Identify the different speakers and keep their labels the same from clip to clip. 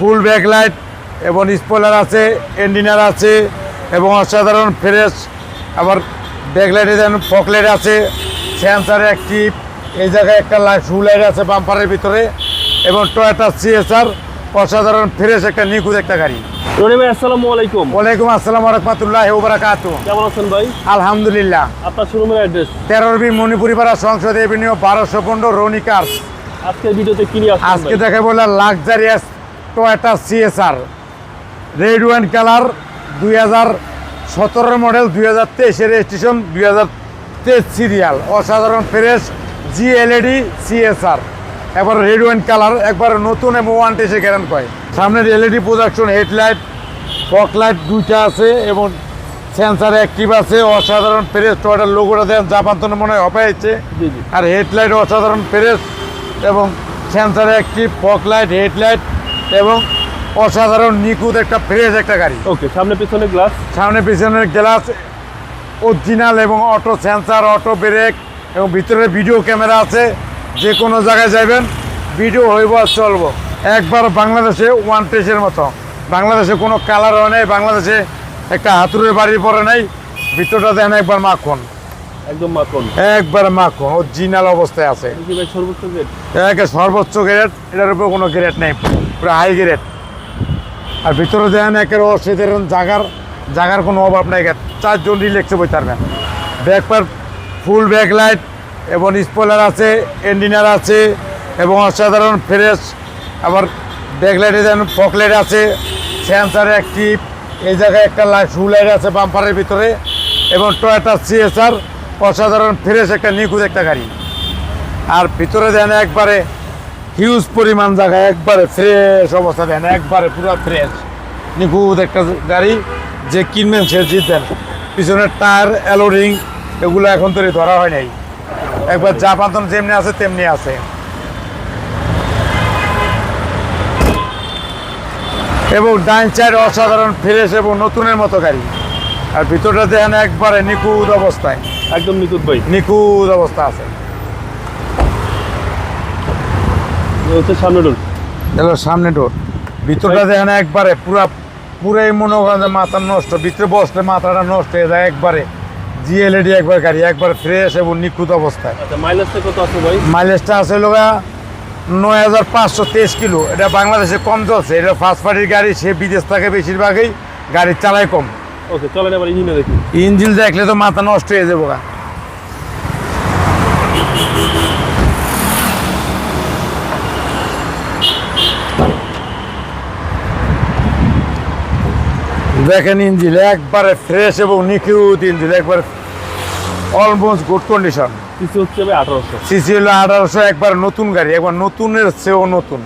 Speaker 1: ফুল backlight এবং spoiler আছে, এন্ডিনার আছে এবং অসাধারণ ফ্রেশ। আবার ব্যাকলাইটে যেন ফকলাইট আছে, সেন্সার অ্যাক্টিভ। এই জায়গায় একটা শু লাইট আছে বাম্পারের ভিতরে এবং টয়োটা সিএসআর অসাধারণ ফ্রেশ একটা নিখুঁত একটা গাড়ি।
Speaker 2: রনি ভাই আসসালামু আলাইকুম।
Speaker 1: ওয়ালাইকুম আসসালাম ওয়া রাহমাতুল্লাহি ওয়া বারাকাতুহু।
Speaker 2: কেমন আছেন ভাই?
Speaker 1: আলহামদুলিল্লাহ।
Speaker 2: আপনার শোরুমের অ্যাড্রেস?
Speaker 1: 13 বি মণিপুরি পাড়া, সংসদ এভিনিউ, 1215, রনি কার্স।
Speaker 2: আজকের ভিডিওতে কি নিয়ে আসছেন?
Speaker 1: আজকে দেখে বলে luxurious Toyota CSR red wine colour, 2017 model, 2023 registration, 2023 serial, অসাধারণ ফ্রেশ জিএলইডি সিএসআর। একবার রেড ওয়াইন কালার, একবার নতুন এবং ওয়ারেন্টি গ্যারান্টি পায়। সামনের এলইডি প্রোজেকশন, হেডলাইট, ফকলাইট দুইটা আছে এবং সেন্সার অ্যাক্টিভ আছে, অসাধারণ ফ্রেশ। টয়োটার লোগোটা দেন জাপান তো মনে হয় অপাইছে। আর হেডলাইট অসাধারণ ফ্রেশ এবং সেন্সার অ্যাক্টিভ, ফকলাইট, হেডলাইট এবং অসাধারণ নিখুঁত একটা ফ্রেশ একটা গাড়ি।
Speaker 2: ওকে, সামনে পিছনে গ্লাস?
Speaker 1: সামনে পিছনের গ্লাস অরিজিনাল এবং অটো সেন্সার, অটো ব্রেক এবং ভিতরে ভিডিও ক্যামেরা আছে। যে কোনো জায়গায় যাবেন ভিডিও হইব আর চলবো। একবার বাংলাদেশে ওয়ারেন্টির মতো, বাংলাদেশে কোনো কালার হয় নাই, বাংলাদেশে একটা হাতুড়ের বাড়ির পরে নাই। ভিতরটা দেন একবার মাখন,
Speaker 2: একদম মাখন,
Speaker 1: একবার মাখন অরিজিনাল অবস্থায় আছে।
Speaker 2: কি ভাই সর্বোচ্চ গ্রেড?
Speaker 1: সর্বোচ্চ গ্রেড, এটার উপর কোনো গ্রেড নেই, পুরো হাই গ্রেড। আর ভিতরে দেন একের অসাধারণ জাগার কোনো অভাব নাই। 4 জন রিল্যাক্সে বই পারবেন। ব্যাকপার ফুল ব্যাকলাইট এবং স্পয়লার আছে, এন্ডিনার আছে এবং অসাধারণ ফ্রেশ। আবার ব্যাকলাইটে যেন ফকলাইট আছে, সেন্সার অ্যাক্টিভ। এই জায়গায় একটা শু লাইট আছে বাম্পারের ভিতরে এবং টয়োটা সিএসআর অসাধারণ ফ্রেশ একটা নিখুঁত একটা গাড়ি। আর ভিতরে দেন একবারে হিউজ পরিমাণ জায়গায়, একবারে ফ্রেশ অবস্থা দেন, একবারে পুরো ফ্রেশ নিখুঁত একটা গাড়ি। যে কিনবেন সে জিতবেন। পিছনের টায়ার, অ্যালোরিং এগুলো এখন তৈরি ধরা হয় নাই, একবার যা পাতন যেমনি আছে তেমনি আছে। এবং ডাইন সাইড অসাধারণ ফ্রেশ এবং নতুনের মতো গাড়ি। আর ভিতরটা দেখেন একবারে নিখুঁত অবস্থায়,
Speaker 2: একদম নিখুঁত ভাই,
Speaker 1: নিখুঁত অবস্থা আছে।
Speaker 2: হচ্ছে সামনে ডোর,
Speaker 1: এগুলো সামনে ডোর। ভিতরটা দেখেন একবারে পুরাই মনে করেন মাথা নষ্ট, ভিতরে বসলে মাথাটা নষ্ট হয়ে যায়। একবারে জিএলইডি একবার গাড়ি, একবার ফ্রেশ এবং নিখুঁত অবস্থায়।
Speaker 2: আচ্ছা, মাইলেজটা কত আছে ভাই?
Speaker 1: মাইলেজটা আছে লোকা 9523 কিলো। এটা বাংলাদেশে কম চলছে, এটা ফার্স্ট পার্টির গাড়ি, সে বিদেশ থাকে বেশিরভাগই, গাড়ি চালায় কম।
Speaker 2: ওকে, চলেন এবার ইঞ্জিনে দেখি।
Speaker 1: ইঞ্জিন দেখলে তো মাথা নষ্ট হয়ে যাবো। দেখেন ইঞ্জিন একবারে ফ্রেশ এবং নিখুঁত ইঞ্জিন, একবার অলমোস্ট গুড কন্ডিশন।
Speaker 2: সিসি হচ্ছে ভাই 1800।
Speaker 1: সিসি হলো 1800, একবার নতুন গাড়ি, একবার নতুনের চেয়েও নতুন।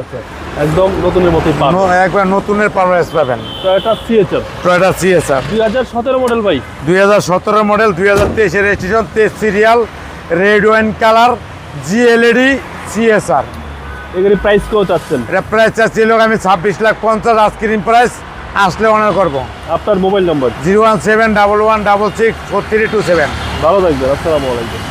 Speaker 2: আচ্ছা, একদম নতুনের মতোই পাবেন,
Speaker 1: একবার নতুনের পারফরমেন্স পাবেন।
Speaker 2: Toyota CSR,
Speaker 1: Toyota CSR
Speaker 2: 2017 model ভাই,
Speaker 1: 2017 model, 2023 registration, 23 serial, red wine colour, GLED CSR.
Speaker 2: এই গাড়ির প্রাইস কত চাচ্ছেন?
Speaker 1: এটা প্রাইস চাচ্ছিল আমি 26,50,000, আস্কিং প্রাইস, আসলে অনার করবো।
Speaker 2: আপনার মোবাইল নাম্বার?
Speaker 1: 01711664327।
Speaker 2: ভালো থাকবেন, আসসালামু আলাইকুম।